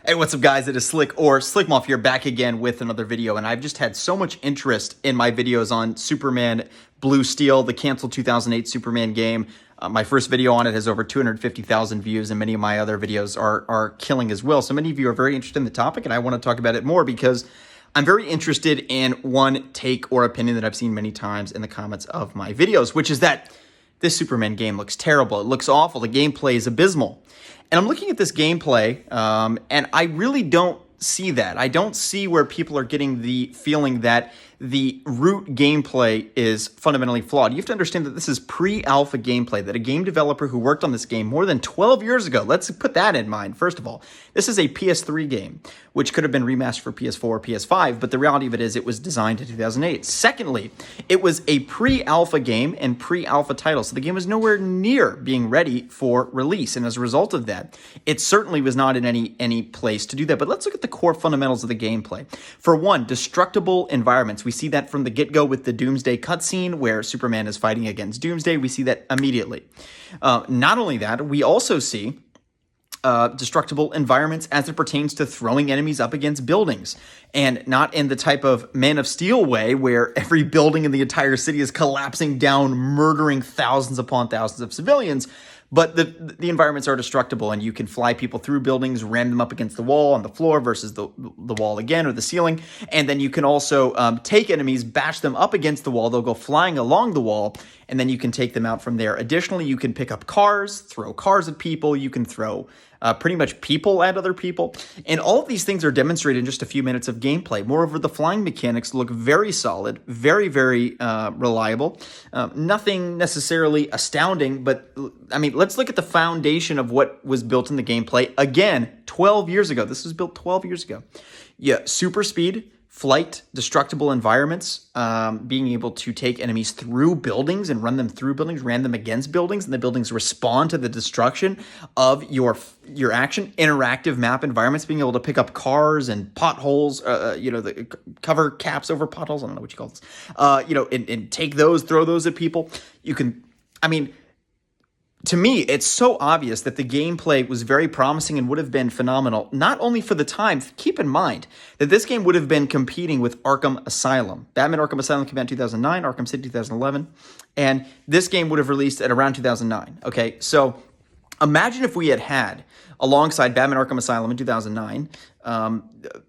Hey, what's up guys? It is Slick or Slickmoff here, back again with another video, and I've just had so much interest in my videos on Superman Blue Steel, the canceled 2008 Superman game. My first video on it has over 250,000 views, and many of my other videos are killing as well. So many of you are very interested in the topic, and I want to talk about it more because I'm very interested in one take or opinion that I've seen many times in the comments of my videos, which is that this Superman game looks terrible. It looks awful. The gameplay is abysmal. And I'm looking at this gameplay, and I really don't see that. I don't see where people are getting the feeling that the root gameplay is fundamentally flawed. You have to understand that this is pre-alpha gameplay, that a game developer who worked on this game more than 12 years ago, let's put that in mind, first of all. This is a PS3 game, which could have been remastered for PS4 or PS5, but the reality of it is it was designed in 2008. Secondly, it was a pre-alpha game and pre-alpha title, so the game was nowhere near being ready for release, and as a result of that, it certainly was not in any place to do that. But let's look at the core fundamentals of the gameplay. For one, destructible environments. We see that from the get-go with the Doomsday cutscene where Superman is fighting against Doomsday. We see that immediately. Not only that, we also see destructible environments as it pertains to throwing enemies up against buildings, and not in the type of Man of Steel way where every building in the entire city is collapsing down, murdering thousands upon thousands of civilians. But the environments are destructible, and you can fly people through buildings, ram them up against the wall on the floor versus the wall again, or the ceiling. And then you can also take enemies, bash them up against the wall. They'll go flying along the wall, and then you can take them out from there. Additionally, you can pick up cars, throw cars at people. You can throw pretty much people at other people. And all of these things are demonstrated in just a few minutes of gameplay. Moreover, the flying mechanics look very solid, very, very reliable. Nothing necessarily astounding, but I mean, let's look at the foundation of what was built in the gameplay. Again, 12 years ago. This was built 12 years ago. Yeah, super speed, flight, destructible environments, being able to take enemies through buildings and run them through buildings, ran them against buildings, and the buildings respond to the destruction of your action. Interactive map environments, being able to pick up cars and potholes, the cover caps over potholes. I don't know what you call this. And take those, throw those at people. You can, I mean, to me, it's so obvious that the gameplay was very promising and would have been phenomenal, not only for the time. Keep in mind that this game would have been competing with Arkham Asylum. Batman Arkham Asylum came out in 2009, Arkham City 2011, and this game would have released at around 2009. Okay, so imagine if we had, alongside Batman Arkham Asylum in 2009,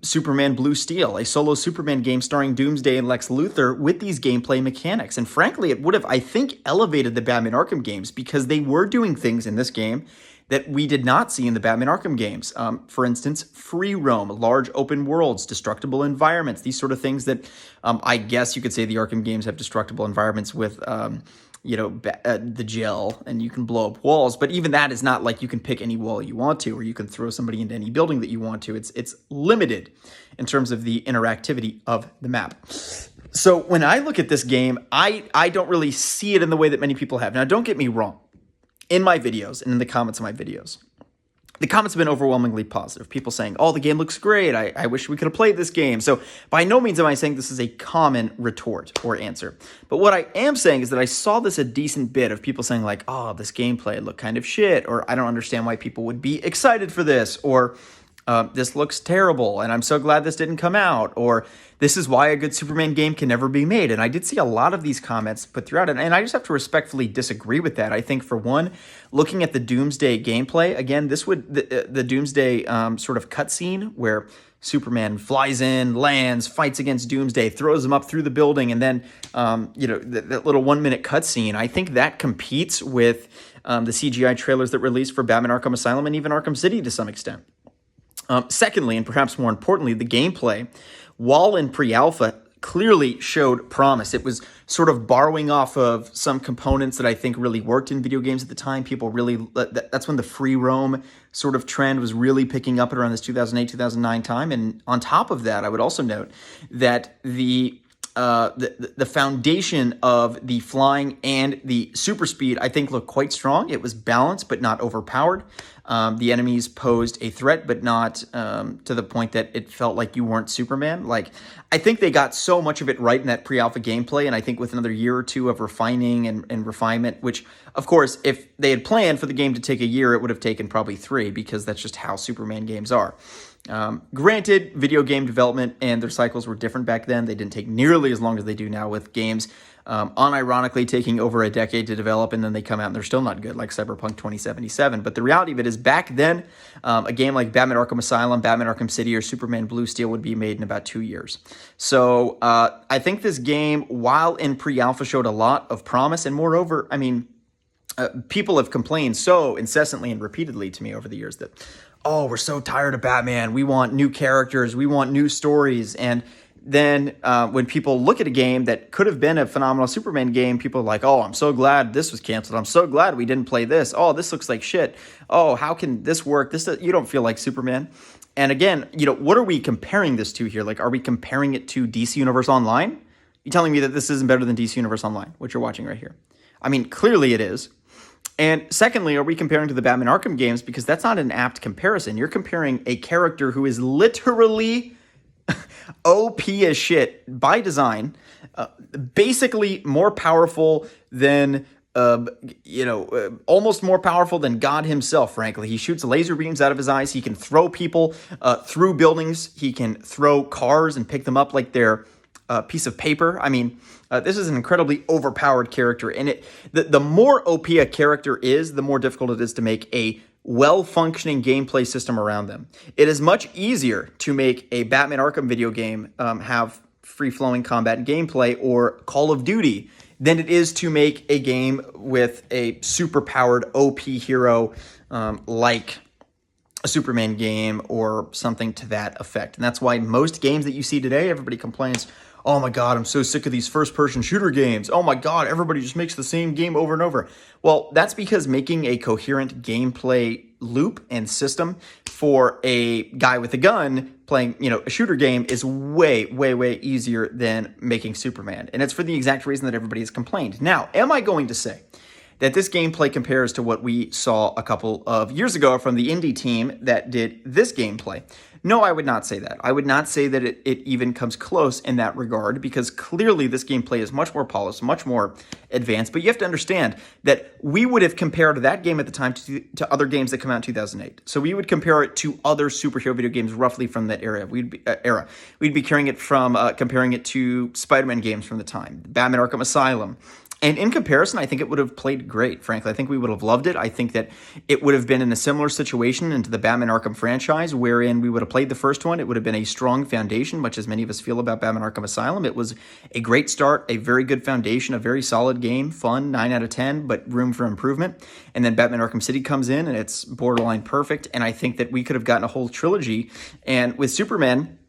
Superman Blue Steel, a solo Superman game starring Doomsday and Lex Luthor with these gameplay mechanics. And frankly, it would have, I think, elevated the Batman Arkham games because they were doing things in this game that we did not see in the Batman Arkham games. For instance, free roam, large open worlds, destructible environments, these sort of things that I guess you could say the Arkham games have destructible environments with the gel, and you can blow up walls, but even that is not like you can pick any wall you want to, or you can throw somebody into any building that you want to. It's limited in terms of the interactivity of the map. So when I look at this game, I don't really see it in the way that many people have. Now, don't get me wrong. In my videos and in the comments of my videos, the comments have been overwhelmingly positive. People saying, oh, the game looks great. I wish we could have played this game. So by no means am I saying this is a common retort or answer. But what I am saying is that I saw this a decent bit of people saying like, oh, this gameplay looked kind of shit, or I don't understand why people would be excited for this, or this looks terrible, and I'm so glad this didn't come out, or this is why a good Superman game can never be made. And I did see a lot of these comments put throughout it, and I just have to respectfully disagree with that. I think, for one, looking at the Doomsday gameplay, again, this would the Doomsday sort of cutscene where Superman flies in, lands, fights against Doomsday, throws him up through the building, and then that little 1-minute cutscene. I think that competes with the CGI trailers that released for Batman Arkham Asylum and even Arkham City to some extent. Secondly, and perhaps more importantly, the gameplay, while in pre-alpha, clearly showed promise. It was sort of borrowing off of some components that I think really worked in video games at the time. People really, that's when the free roam sort of trend was really picking up at around this 2008, 2009 time. And on top of that, I would also note that the foundation of the flying and the super speed, I think, looked quite strong. It was balanced but not overpowered. The enemies posed a threat, but not to the point that it felt like you weren't Superman. Like, I think they got so much of it right in that pre-alpha gameplay, and I think with another year or two of refining and refinement, which, of course, if they had planned for the game to take a year, it would have taken probably 3, because that's just how Superman games are. Granted, video game development and their cycles were different back then. They didn't take nearly as long as they do now with games unironically taking over a decade to develop, and then they come out and they're still not good, like Cyberpunk 2077. But the reality of it is, back then, a game like Batman Arkham Asylum, Batman Arkham City, or Superman Blue Steel would be made in about 2 years. So I think this game, while in pre-alpha, showed a lot of promise, and moreover, I mean, people have complained so incessantly and repeatedly to me over the years that, oh, we're so tired of Batman. We want new characters. We want new stories. And then when people look at a game that could have been a phenomenal Superman game, people are like, oh, I'm so glad this was canceled. I'm so glad we didn't play this. Oh, this looks like shit. Oh, how can this work? You don't feel like Superman. And again, what are we comparing this to here? Like, are we comparing it to DC Universe Online? You telling me that this isn't better than DC Universe Online, what you're watching right here? I mean, clearly it is. And secondly, are we comparing to the Batman Arkham games? Because that's not an apt comparison. You're comparing a character who is literally OP as shit by design, basically more powerful than, almost more powerful than God himself, frankly. He shoots laser beams out of his eyes. He can throw people through buildings. He can throw cars and pick them up like they're a piece of paper. I mean, this is an incredibly overpowered character, and the more OP a character is, the more difficult it is to make a well-functioning gameplay system around them. It is much easier to make a Batman Arkham video game have free-flowing combat gameplay, or Call of Duty, than it is to make a game with a super-powered OP hero like a Superman game or something to that effect. And that's why most games that you see today, everybody complains, oh my God, I'm so sick of these first-person shooter games. Oh my God, everybody just makes the same game over and over. Well, that's because making a coherent gameplay loop and system for a guy with a gun playing, a shooter game is way, way, way easier than making Superman. And it's for the exact reason that everybody has complained. Now, am I going to say that this gameplay compares to what we saw a couple of years ago from the indie team that did this gameplay? No, I would not say that. I would not say that it even comes close in that regard, because clearly this gameplay is much more polished, much more advanced. But you have to understand that we would have compared that game at the time to other games that come out in 2008. So we would compare it to other superhero video games roughly from that era. We'd be comparing it to Spider-Man games from the time, Batman Arkham Asylum. And in comparison, I think it would have played great, frankly. I think we would have loved it. I think that it would have been in a similar situation into the Batman Arkham franchise, wherein we would have played the first one. It would have been a strong foundation, much as many of us feel about Batman Arkham Asylum. It was a great start, a very good foundation, a very solid game, fun, 9 out of 10, but room for improvement. And then Batman Arkham City comes in, and it's borderline perfect. And I think that we could have gotten a whole trilogy. And with Superman,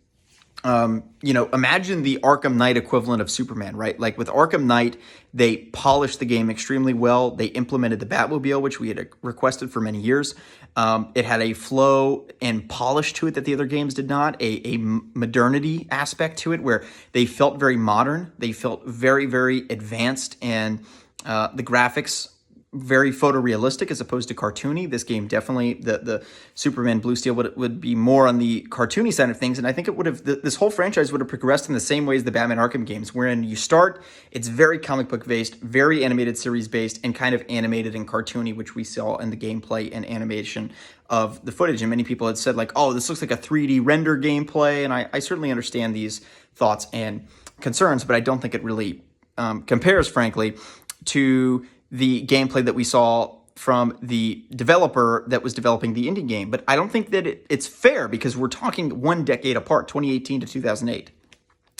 imagine the Arkham Knight equivalent of Superman, right? Like with Arkham Knight, they polished the game extremely well. They implemented the Batmobile, which we had requested for many years. It had a flow and polish to it that the other games did not, a modernity aspect to it where they felt very modern. They felt very, very advanced, and the graphics very photorealistic as opposed to cartoony. This game definitely, the Superman Blue Steel would be more on the cartoony side of things, and I think it would have, this whole franchise would have progressed in the same way as the Batman Arkham games, wherein you start, it's very comic book based, very animated series based, and kind of animated and cartoony, which we saw in the gameplay and animation of the footage. And many people had said like, oh, this looks like a 3D render gameplay, and I certainly understand these thoughts and concerns, but I don't think it really compares, frankly, to the gameplay that we saw from the developer that was developing the indie game. But I don't think that it's fair, because we're talking one decade apart, 2018 to 2008.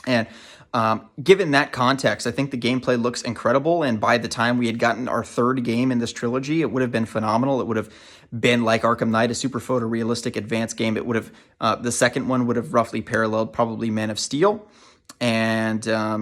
And given that context, I think the gameplay looks incredible. And by the time we had gotten our third game in this trilogy, it would have been phenomenal. It would have been like Arkham Knight, a super photorealistic advanced game. It would have, the second one would have roughly paralleled probably Man of Steel. And I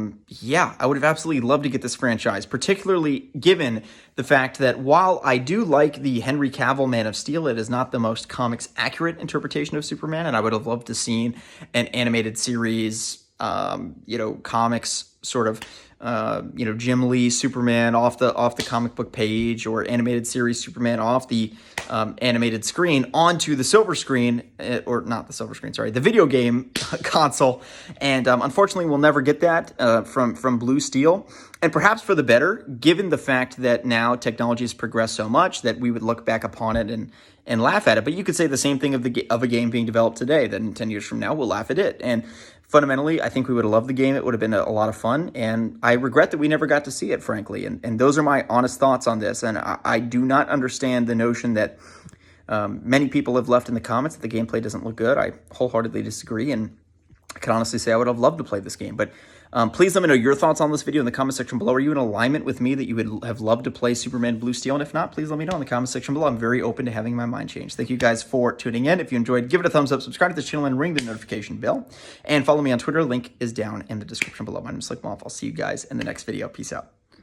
would have absolutely loved to get this franchise, particularly given the fact that while I do like the Henry Cavill Man of Steel, it is not the most comics accurate interpretation of Superman, and I would have loved to seen an animated series, comics sort of Jim Lee Superman off the comic book page, or animated series Superman off the animated screen onto the silver screen, or not the silver screen, sorry, the video game console. And unfortunately, we'll never get that from Blue Steel. And perhaps for the better, given the fact that now technology has progressed so much that we would look back upon it and laugh at it. But you could say the same thing of a game being developed today, that in 10 years from now, we'll laugh at it. And fundamentally, I think we would have loved the game. It would have been a lot of fun. And I regret that we never got to see it, frankly. And those are my honest thoughts on this. And I do not understand the notion that many people have left in the comments that the gameplay doesn't look good. I wholeheartedly disagree. And I can honestly say I would have loved to play this game. But please let me know your thoughts on this video in the comment section below. Are you in alignment with me that you would have loved to play Superman Blue Steel? And if not, please let me know in the comment section below. I'm very open to having my mind changed. Thank you guys for tuning in. If you enjoyed, give it a thumbs up, subscribe to the channel, and ring the notification bell. And follow me on Twitter. Link is down in the description below. My name is Slick Moth. I'll see you guys in the next video. Peace out.